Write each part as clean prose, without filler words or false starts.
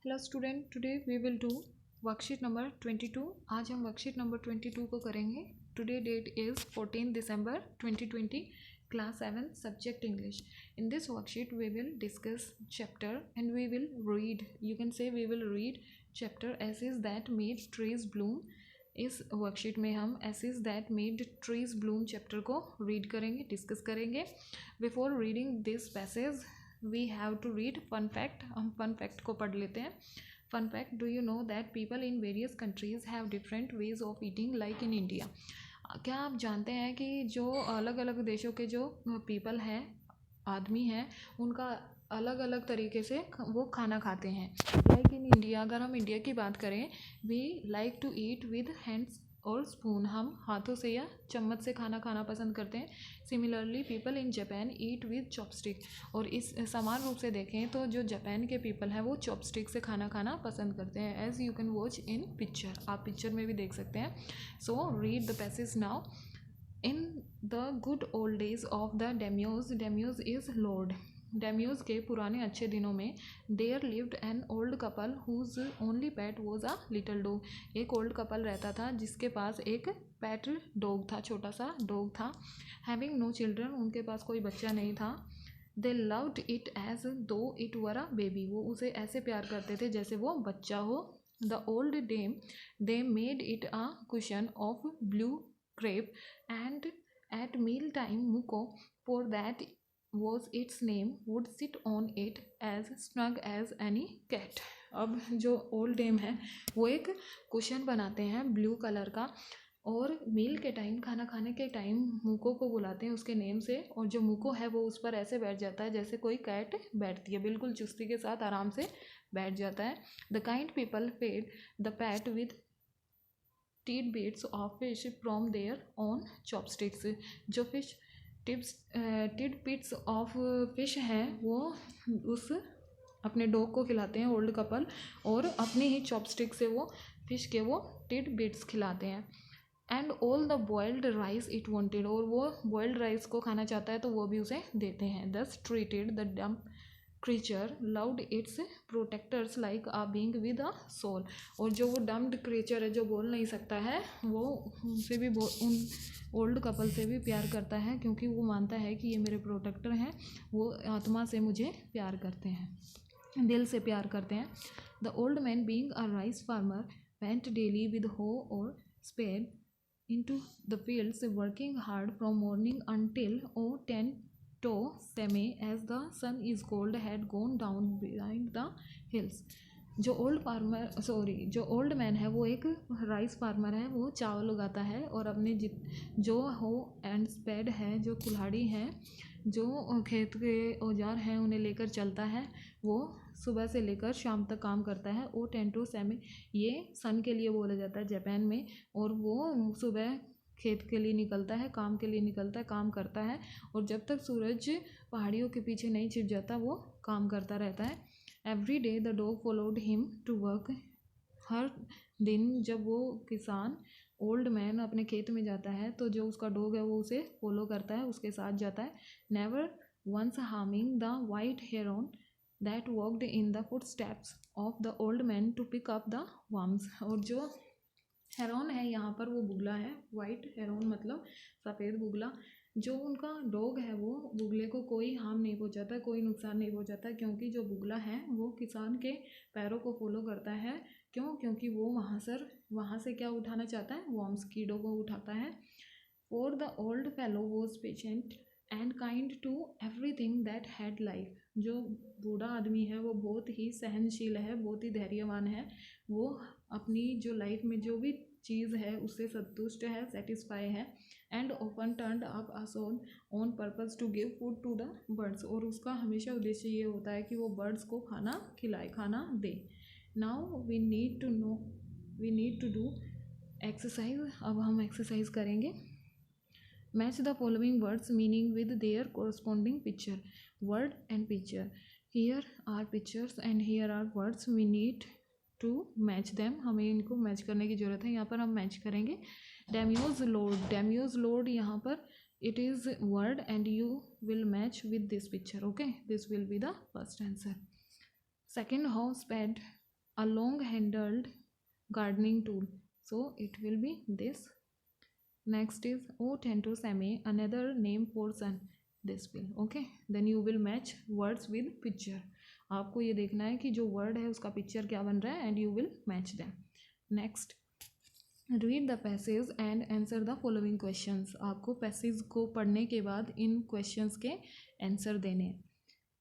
Hello student, today we will do worksheet number 22। आज हम worksheet number 22 को करेंगे। Today date is 14 December 2020, class 7 subject English. In this worksheet we will discuss chapter and we will read, you can say we will read chapter acids that made trees bloom. इस worksheet में हम acids that made trees bloom chapter को read करेंगे, discuss करेंगे। Before reading this passage we have to read fun fact. हम fun fact को पढ़ लेते हैं। Fun fact, do you know that people in various countries have different ways of eating like in India. क्या आप जानते हैं कि जो अलग अलग देशों के जो पीपल हैं, आदमी हैं, उनका अलग अलग तरीके से वो खाना खाते हैं। लाइक इन इंडिया, अगर हम इंडिया की बात करें, we like to eat with hands और स्पून। हम हाथों से या चम्मच से खाना खाना पसंद करते हैं। Similarly people in Japan eat with chopstick. और इस समान रूप से देखें तो जो जापान के पीपल हैं वो चॉपस्टिक से खाना खाना पसंद करते हैं, as you can watch in picture. आप पिक्चर में भी देख सकते हैं। So read the passage now. In the good old days of the डेम्यूज, डेम्यूज इज लॉर्ड, डेम्यूज के पुराने अच्छे दिनों में there lived an old couple whose only pet was a little dog. एक ओल्ड कपल रहता था जिसके पास एक पेट डॉग था, छोटा सा डॉग था। हैविंग नो चिल्ड्रन, उनके पास कोई बच्चा नहीं था। दे लव्ड इट एज दो इट वर अ बेबी, वो उसे ऐसे प्यार करते थे जैसे वो बच्चा हो। The old dame they made it a cushion of blue crepe and at meal time मुको, for that was its name, would sit on it as snug as any cat। अब जो ओल्ड डेम है वो एक cushion बनाते हैं blue colour का, और मील के टाइम, खाना खाने के टाइम मुको को बुलाते हैं उसके नेम से, और जो मुको है वो उस पर ऐसे बैठ जाता है जैसे कोई कैट बैठती है, बिल्कुल चुस्ती के साथ आराम से बैठ जाता है। The kind people fed the pet with tidbits of fish from there on chopsticks. जो fish tidbits of fish हैं वो उस अपने डॉग को खिलाते हैं ओल्ड कपल, और अपनी ही चॉपस्टिक से वो फिश के वो टिड बिट्स खिलाते हैं। And all the boiled rice it wanted, और वो बॉयल्ड राइस को खाना चाहता है तो वो भी उसे देते हैं। Thus treated the dumb creature loved its protectors like a being with a soul. और जो वो डम्प्ड क्रीचर है जो बोल नहीं सकता है, वो उनसे भी उन ओल्ड कपल से भी प्यार करता है, क्योंकि वो मानता है कि ये मेरे प्रोटेक्टर हैं, वो आत्मा से मुझे प्यार करते हैं, दिल से प्यार करते हैं। The old man being a rice farmer went daily with हो और spade into the fields working hard from morning until 10 to semi as the sun is cold had gone down behind the hills। जो old man है वो एक rice farmer है, वो चावल उगाता है और अपने जो हो एंड स्पेड है, जो कुल्हाड़ी है, जो खेत के औजार हैं उन्हें लेकर चलता है। वो सुबह से लेकर शाम तक काम करता है। ओ 10 to semi, ये सन के लिए बोला जाता है जापान में। और वो सुबह खेत के लिए निकलता है, काम के लिए निकलता है, काम करता है, और जब तक सूरज पहाड़ियों के पीछे नहीं छिप जाता वो काम करता रहता है। Every day the dog followed him to work, हर दिन जब वो किसान ओल्ड मैन अपने खेत में जाता है तो जो उसका डॉग है वो उसे फॉलो करता है, उसके साथ जाता है। Never once harming the white heron that walked in the footsteps of the old man to pick up the worms. और जो हेरोन है यहाँ पर वो बुगला है, वाइट हेरोन मतलब सफ़ेद बुगला। जो उनका डॉग है वो बुगले को कोई हार्म नहीं पहुँचाता, कोई नुकसान नहीं पहुँचाता, क्योंकि जो बुगला है वो किसान के पैरों को फॉलो करता है। क्यों? क्योंकि वो वहाँ से क्या उठाना चाहता है? वर्म्स, कीड़ों को उठाता है। For the old fellow was patient and kind to everything that had life. जो बूढ़ा आदमी है वो बहुत ही सहनशील है, बहुत ही धैर्यवान है। वो अपनी जो लाइफ में जो भी चीज़ है उससे संतुष्ट है, सेटिस्फाई है। And often turned up a sod on purpose to give food to the birds, और उसका हमेशा उद्देश्य ये होता है कि वो बर्ड्स को खाना खिलाए, खाना दे। Now we need to do exercise. अब हम एक्सरसाइज करेंगे। Match the following words meaning with their corresponding picture. Word and picture, here are pictures and here are words, we need to match them, हमें इनको match करने की ज़रूरत है। यहाँ पर हम मैच करेंगे। डेम्यूज लोड, डेम्यूज लोड यहाँ पर it is word and you will match with this picture. Okay, this will be the first answer. Second, how spade a long handled gardening tool, so it will be this. Next is O tento same, another name for sun, this will. Okay, then you will match words with picture. आपको ये देखना है कि जो word है उसका picture क्या बन रहा है and you will match them. Next, read the passage and answer the following questions. आपको passage को पढ़ने के बाद इन questions के answer देने हैं.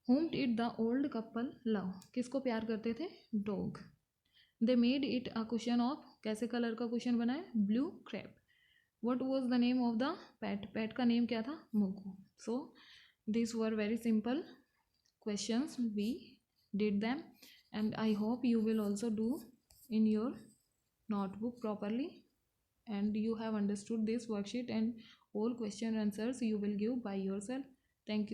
Whom did the old couple love? किसको प्यार करते थे? Dog. They made it a cushion of, कैसे कलर का cushion बना है? Blue crab. What was the name of the pet? Pet का name क्या था? Moku. So these were very simple questions. We did them and I hope you will also do in your notebook properly and you have understood this worksheet and all question answers you will give by yourself. Thank you.